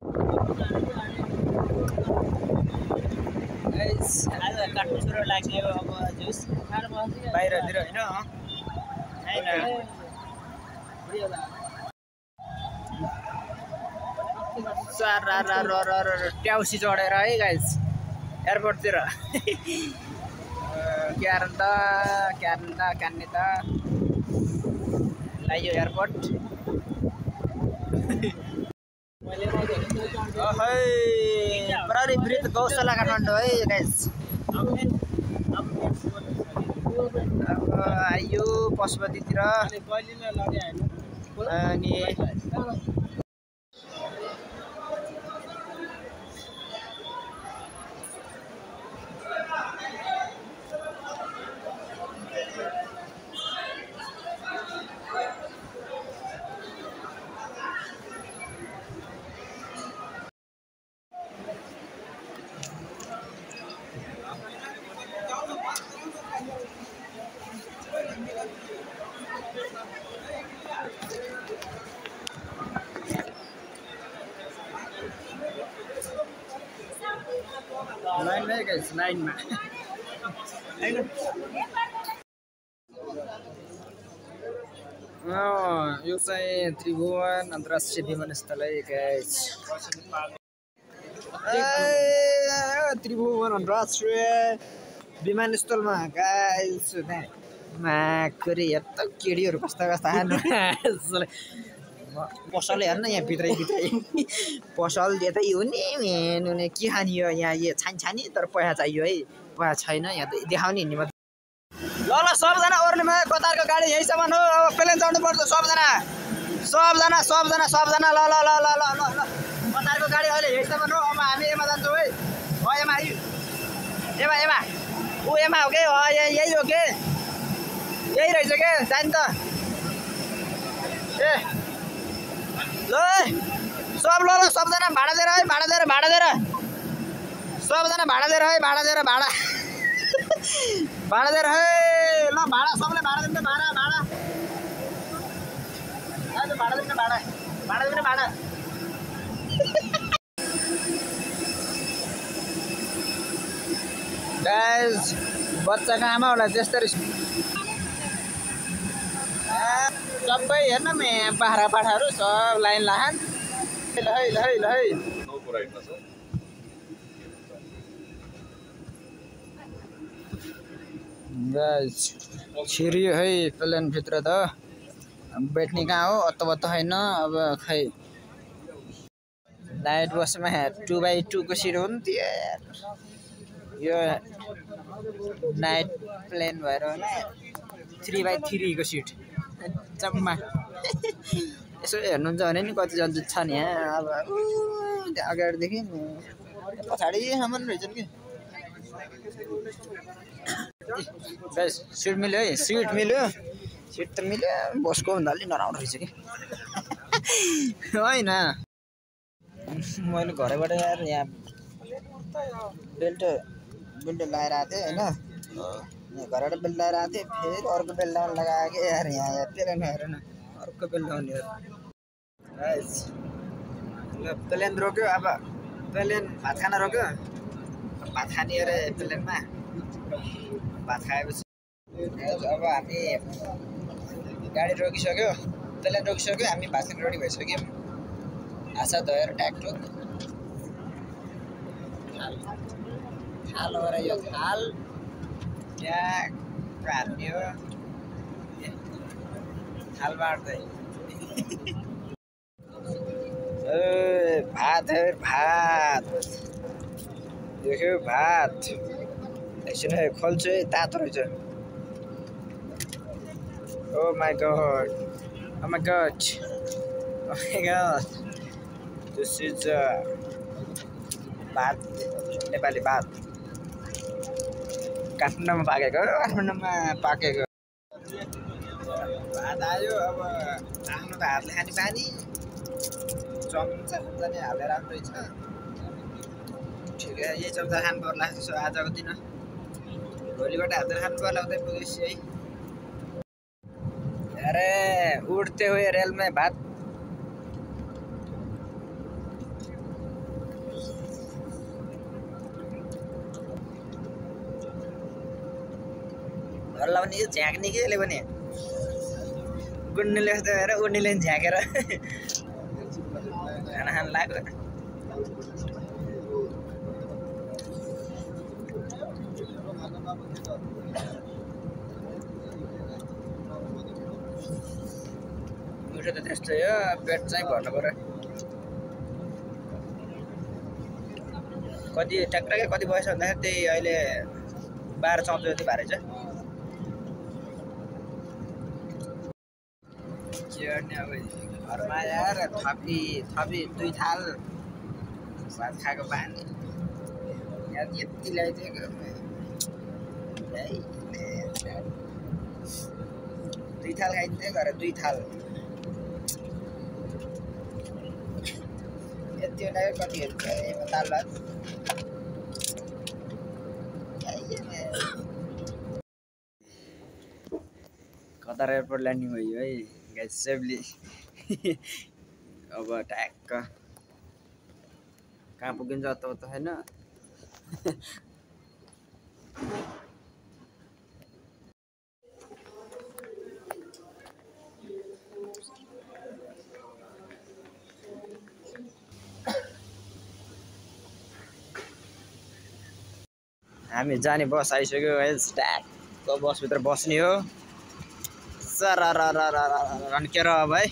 guys आज काट्नु सुरु लाग्यो अब जुस बाहिरतिर हैन ट्याउसी चढेर है गाइस एयरपोर्टतिर क्यान्ने त लाग्यो एयरपोर्ट प्रहरी वृत्त गौशाला काठमाडौँ है गाइस अब आइयो पशुपतितिर अनि लाइन में गाइस लाइन में यो चाहिँ त्रिभुवन अन्तर्राष्ट्रिय विमानस्थल है गाइस त्रिभुवन अन्तर्राष्ट्रिय विमानस्थलमा गाइस माकुरी यता केडीहरू कस्ता पसल हेर्न यहाँ भित्रै पसल यतै हो नि मेन हुने के खाने हो यहाँ यो छानी तर पैसा चाहियो है पैसा छैन यहाँ त देखाउने नि मात्र ल सबजना ओर्नेमा कतारको गाडी यहीसम्म हो अब प्लेन चढ्नु पर्छ सबजना ल कतारको गाडी अहिले यहीसम्म हो अब हामी एमा जान्छौँ है एमा ऊ एमा हो के यही हो के यही रहेछ के जाने त ए ल सब ल सबजना भाडा दिएर है सबजना भाडा दिएर है भाडा दिएर है ल भाडा सबले भाडा दिन्छ भाडा गाइस बच्चाको आमाहरूलाई त्यस्तै सबै हेर्न मे पाठाहरू सब लाइन लाहान ल है गाइस छिरियो है प्लेन भित्र त बैठने कहाँ हो अत्तो हैन अब खै नाइट बसमा 2x2 को सिट हो नि त्यो यो नाइट प्लेन भएर होला 3x3 को सिट जम्मा यसो हेर्नुहुन्छ भने नि कति जन छ नि यहाँ अब त्यहाँ अगाडिदेखि पछाडिसम्म रहेछन् कि गाइस सिट मिल्यो सिट त मिल्यो बसको भन्दा अलि नराम्रो रहेछ कि होइन मैले घरबाट यार यहाँ बेल्ट लगाएर आएको थिएँ होइन घरबाट बेल्ट लगाएर आएको थिएँ फेरि अर्को बेल्ट लगाउनु लगाएको कि यार यहाँ प्लेन हेर न अर्को बेल्ट लगाउने ल प्लेन रोक्यो अब प्लेन भात खान रोक्यो भात खाने अरे प्लेनमा भात खाएपछि अब हामी गाडी रोकिसक्यो प्लेन रोकिसक्यो हामी भात खान रेडी भइसक्यौँ आशा धोएर ट्याकटुक थाल हो र यो थाल ट्याक हाल्ने थाल बाँड्दै भात देख्यो भात एकछिन खोल्छु है तातो रहेछ ओ माई गॉड दिस इज भात नेपाली भात काठमाडौँमा पाकेको भात आयो अब आफ्नो त हातले खाने पानी चम्चा नै हालेर राम्रो रहेछ ठिकै यही चम्चा खानु पर्ला त्यसो आजको दिन भोलिबाट हातेर खानु पर्ला उतै पुगेपछि है अरे उठते हुए रेल में भात हल्ला पनि झ्याक्ने के यसले पनि गुन्नेले जस्तो भएर उड्नेले पनि झ्याकेर खाना खान लाग्यो मिठो त त्यस्तै हो पेट चाहिँ भर्नु पर्यो कति ट्याक्टकै कति बयस भन्दाखेरि त्यही अहिले 12-14 जति भएर छ अब घरमा आएर थपी 2 थाल भात खाएको पानी यहाँ यति ल्याइदिएको 2 थाल खाइदिँदै घर 2 थाल यति लाग्यो कति दाल भात कतार एयरपोर्ट ल्यान्डिङ भयो है गाइस सेफली अब ट्याक्क कहाँ पुगिन्छ त होइन हामी जाने बस आइसक्यो गाइस ट्याक्क बसभित्र बस्ने हो सर रन्केर अब है